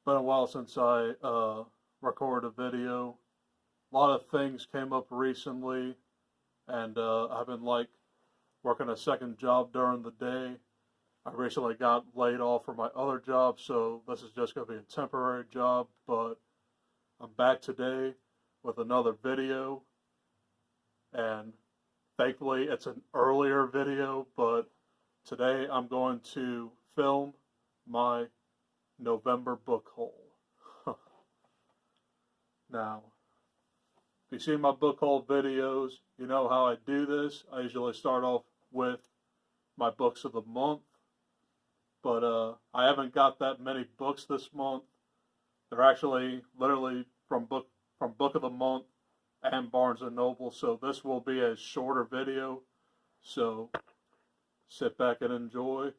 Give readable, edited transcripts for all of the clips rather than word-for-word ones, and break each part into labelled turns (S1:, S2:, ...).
S1: been a while since I recorded a video. A lot of things came up recently, and I've been like working a second job during the day. I recently got laid off from my other job, so this is just going to be a temporary job, but I'm back today with another video, and thankfully it's an earlier video, but today I'm going to film my November book haul. Now, if you've seen my book haul videos, you know how I do this. I usually start off with my books of the month, but I haven't got that many books this month. They're actually literally from book of the month and Barnes and Noble, so this will be a shorter video. So sit back and enjoy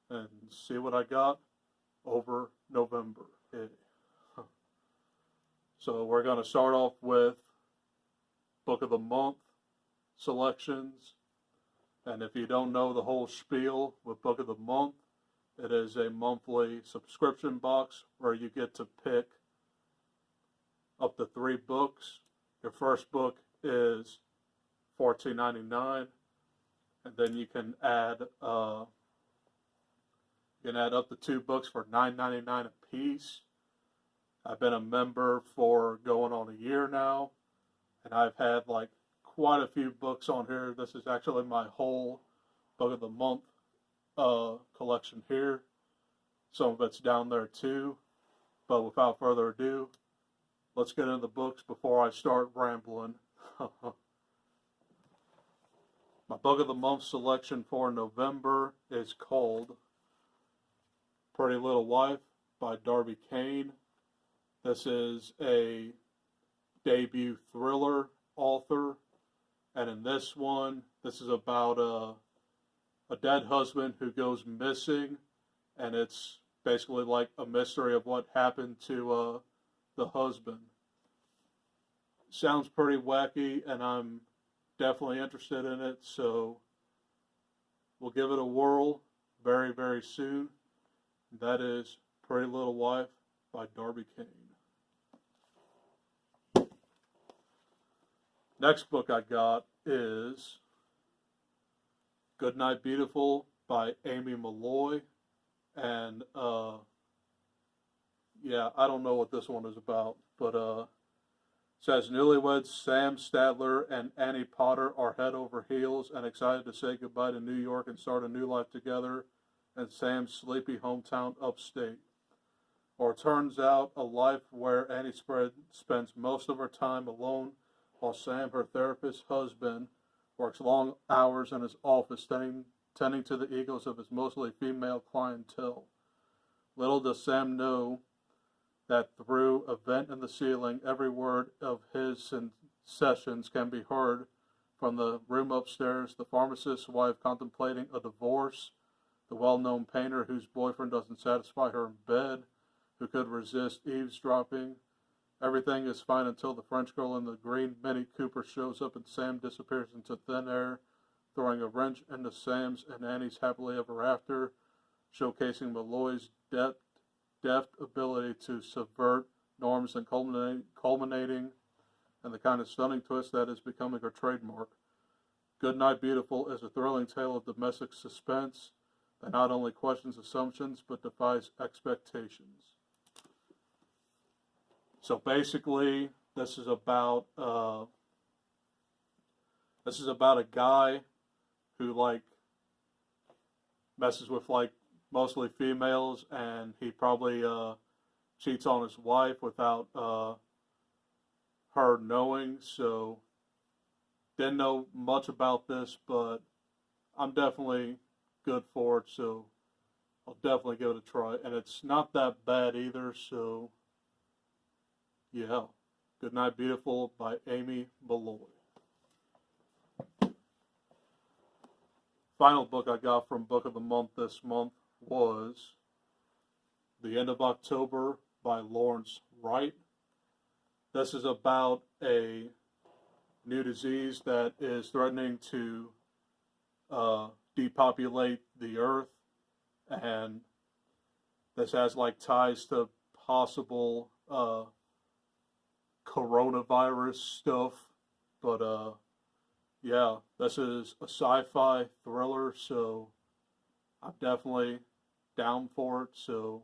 S1: and see what I got over November. So we're going to start off with book of the month selections. And if you don't know the whole spiel with book of the month, it is a monthly subscription box where you get to pick up to 3 books. Your first book is $14.99, and then you can add up to 2 books for $9.99 a piece. I've been a member for going on a year now, and I've had like quite a few books on here. This is actually my whole book of the month collection here. Some of it's down there too, but without further ado, let's get into the books before I start rambling. My book of the month selection for November is called Pretty Little Wife by Darby Kane. This is a debut thriller author, and in this one, this is about a dead husband who goes missing, and it's basically like a mystery of what happened to the husband. Sounds pretty wacky, and I'm definitely interested in it, so we'll give it a whirl very, very soon. That is Pretty Little Wife by Darby Kane. Next book I got is Goodnight Beautiful by Amy Malloy. And, yeah, I don't know what this one is about, but it says newlyweds Sam Stadler and Annie Potter are head over heels and excited to say goodbye to New York and start a new life together in Sam's sleepy hometown upstate. Or it turns out a life where Annie spends most of her time alone, while Sam, her therapist husband, works long hours in his office tending to the egos of his mostly female clientele. Little does Sam know that through a vent in the ceiling, every word of his sessions can be heard from the room upstairs, the pharmacist's wife contemplating a divorce, the well-known painter whose boyfriend doesn't satisfy her in bed, who could resist eavesdropping. Everything is fine until the French girl in the green Mini Cooper shows up and Sam disappears into thin air, throwing a wrench into Sam's and Annie's happily ever after, showcasing Malloy's deft ability to subvert norms and culminating in the kind of stunning twist that is becoming her trademark. Goodnight Beautiful is a thrilling tale of domestic suspense that not only questions assumptions but defies expectations. So basically, this is about a guy who like messes with like mostly females, and he probably cheats on his wife without her knowing. So didn't know much about this, but I'm definitely good for it. So I'll definitely give it a try, and it's not that bad either. So yeah, Goodnight Beautiful by Amy Malloy. Final book I got from Book of the Month this month was The End of October by Lawrence Wright. This is about a new disease that is threatening to depopulate the earth, and this has like ties to possible coronavirus stuff. But yeah, this is a sci-fi thriller, so I'm definitely down for it. So,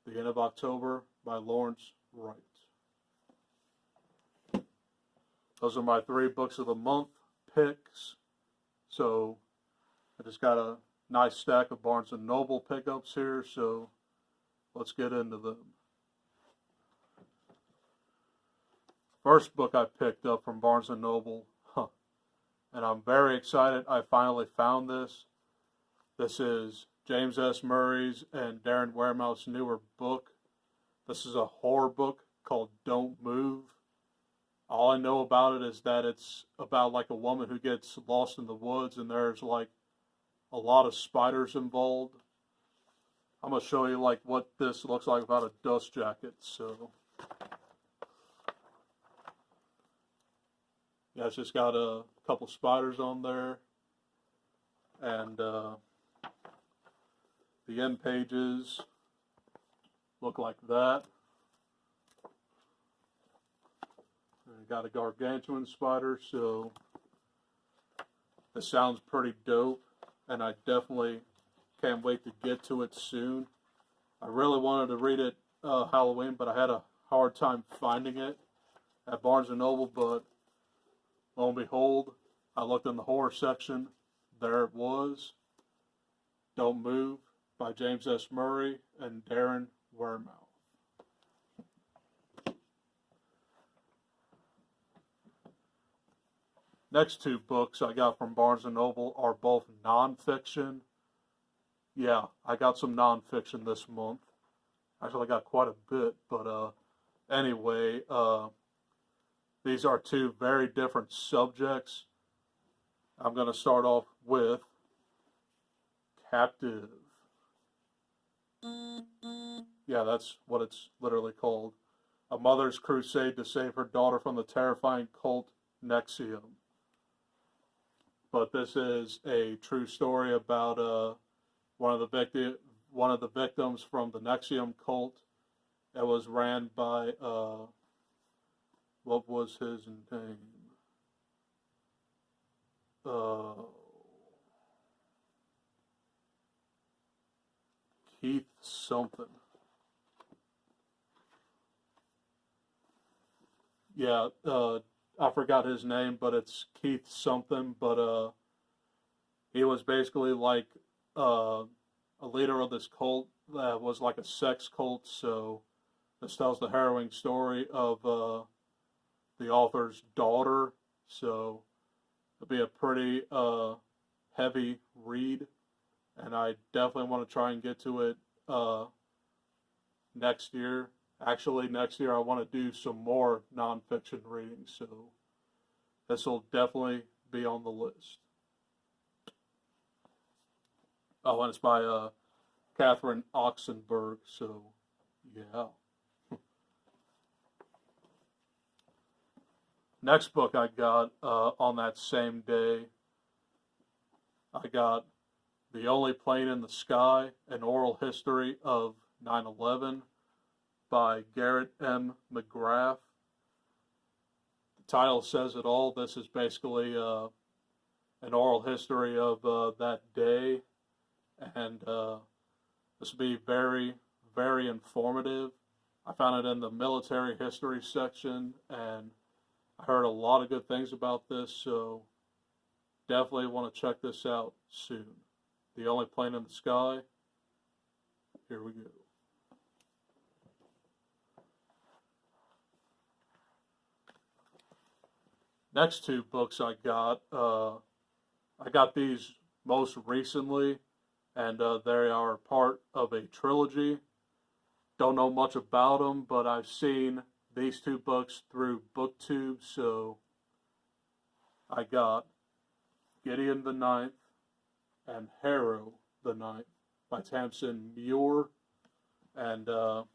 S1: The End of October by Lawrence Wright. Those are my 3 books of the month picks. So I just got a nice stack of Barnes & Noble pickups here, so let's get into them. First book I picked up from Barnes & Noble, and I'm very excited I finally found this. This is James S. Murray's and Darren Wehrmouth's newer book. This is a horror book called Don't Move. All I know about it is that it's about like a woman who gets lost in the woods, and there's like a lot of spiders involved. I'm going to show you like what this looks like without a dust jacket. So yeah, it's just got a couple spiders on there, and the end pages look like that. And got a gargantuan spider, so this sounds pretty dope, and I definitely can't wait to get to it soon. I really wanted to read it Halloween, but I had a hard time finding it at Barnes & Noble, but lo and behold, I looked in the horror section. There it was. Don't Move by James S. Murray and Darren Wehrmouth. Next 2 books I got from Barnes & Noble are both nonfiction. Yeah, I got some nonfiction this month. Actually, I got quite a bit, but anyway, these are 2 very different subjects. I'm going to start off with Captive. Yeah, that's what it's literally called. A mother's crusade to save her daughter from the terrifying cult NXIVM. But this is a true story about one of the victims from the NXIVM cult. It was ran by what was his name? Keith something. Yeah, I forgot his name, but it's Keith something. But he was basically like a leader of this cult that was like a sex cult. So this tells the harrowing story of the author's daughter. So it'll be a pretty heavy read, and I definitely want to try and get to it next year. Actually, next year I want to do some more nonfiction reading, so this will definitely be on the list. Oh, and it's by Catherine Oxenberg, so yeah. Next book I got on that same day, I got The Only Plane in the Sky, An Oral History of 9/11 by Garrett M. McGrath. The title says it all. This is basically an oral history of that day, and this will be very, very informative. I found it in the military history section, and I heard a lot of good things about this, so definitely want to check this out soon. The Only Plane in the Sky. Here we go. Next 2 books I got these most recently, and they are part of a trilogy. Don't know much about them, but I've seen these 2 books through BookTube, so I got Gideon the Ninth and Harrow the Ninth by Tamsin Muir, and all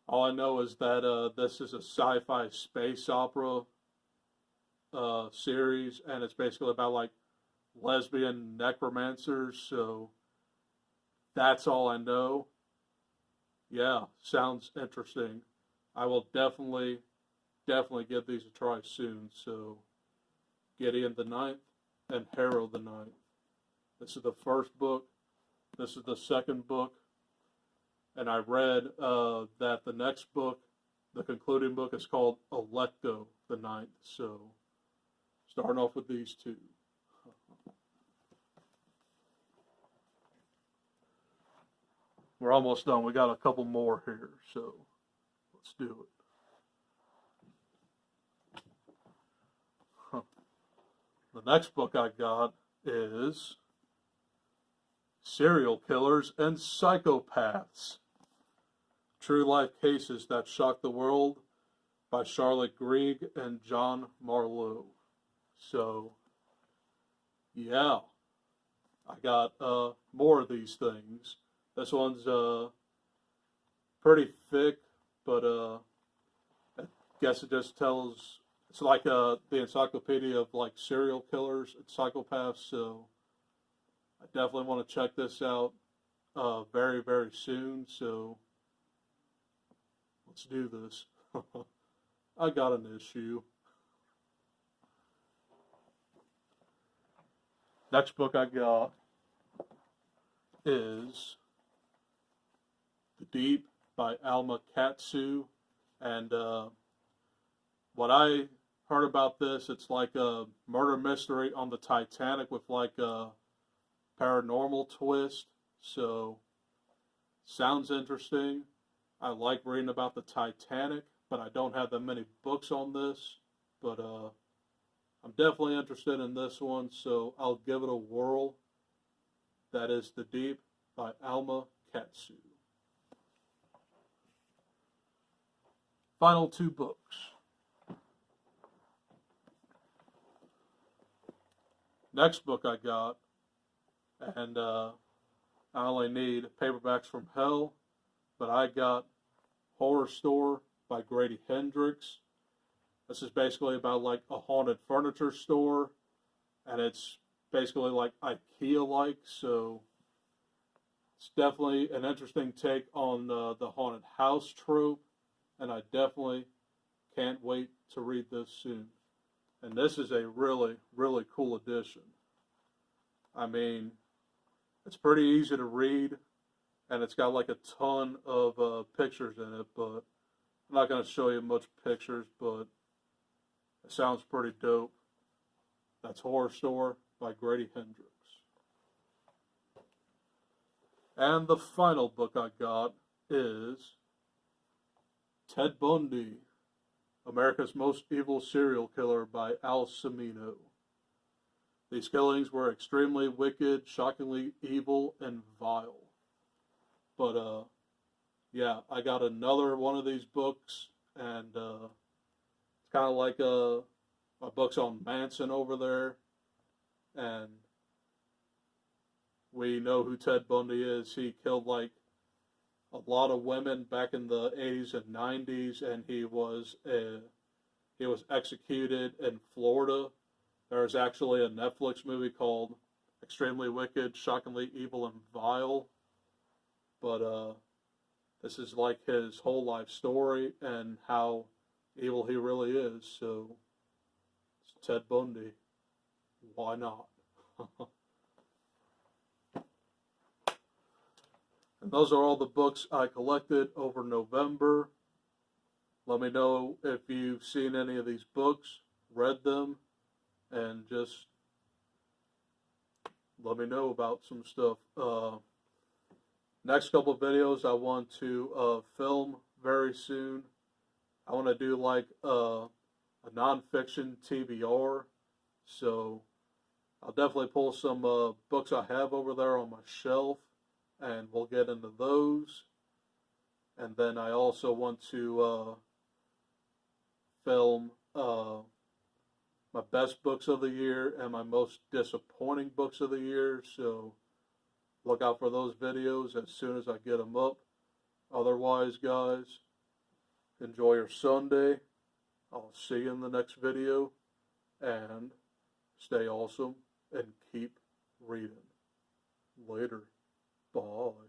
S1: I know is that this is a sci-fi space opera series, and it's basically about like lesbian necromancers, so that's all I know. Yeah, sounds interesting. I will definitely give these a try soon. So, Gideon the Ninth and Harrow the Ninth. This is the first book. This is the second book. And I read that the next book, the concluding book, is called Electo the Ninth. So, starting off with these two. We're almost done. We got a couple more here, so let's do it. The next book I got is Serial Killers and Psychopaths: True Life Cases That Shock the World by Charlotte Grieg and John Marlowe. So, yeah, I got more of these things. This one's pretty thick, but I guess it just tells. It's like the encyclopedia of like serial killers and psychopaths. So I definitely want to check this out very, very soon. So let's do this. I got an issue. Next book I got is The Deep by Alma Katsu. And what I heard about this, it's like a murder mystery on the Titanic with like a paranormal twist. So, sounds interesting. I like reading about the Titanic, but I don't have that many books on this. But I'm definitely interested in this one, so I'll give it a whirl. That is The Deep by Alma Katsu. Final two books. Next book I got, and I only need paperbacks from hell, but I got Horror Store by Grady Hendrix. This is basically about like a haunted furniture store, and it's basically like IKEA-like, so it's definitely an interesting take on the haunted house trope, and I definitely can't wait to read this soon. And this is a really, really cool edition. I mean, it's pretty easy to read, and it's got like a ton of pictures in it, but I'm not going to show you much pictures, but it sounds pretty dope. That's Horror Store by Grady Hendrix. And the final book I got is Ted Bundy, America's Most Evil Serial Killer by Al Cimino. These killings were extremely wicked, shockingly evil, and vile. But, yeah, I got another one of these books, and it's kind of like my book's on Manson over there, and we know who Ted Bundy is. He killed like a lot of women back in the 80s and 90s, and he was executed in Florida. There's actually a Netflix movie called Extremely Wicked, Shockingly Evil, and Vile. But this is like his whole life story and how evil he really is. So it's Ted Bundy. Why not? And those are all the books I collected over November. Let me know if you've seen any of these books, read them, and just let me know about some stuff. Next couple of videos I want to film very soon. I want to do like a nonfiction TBR. So I'll definitely pull some books I have over there on my shelf, and we'll get into those. And then I also want to film my best books of the year and my most disappointing books of the year. So look out for those videos as soon as I get them up. Otherwise, guys, enjoy your Sunday. I'll see you in the next video. And stay awesome and keep reading. Later. Bye.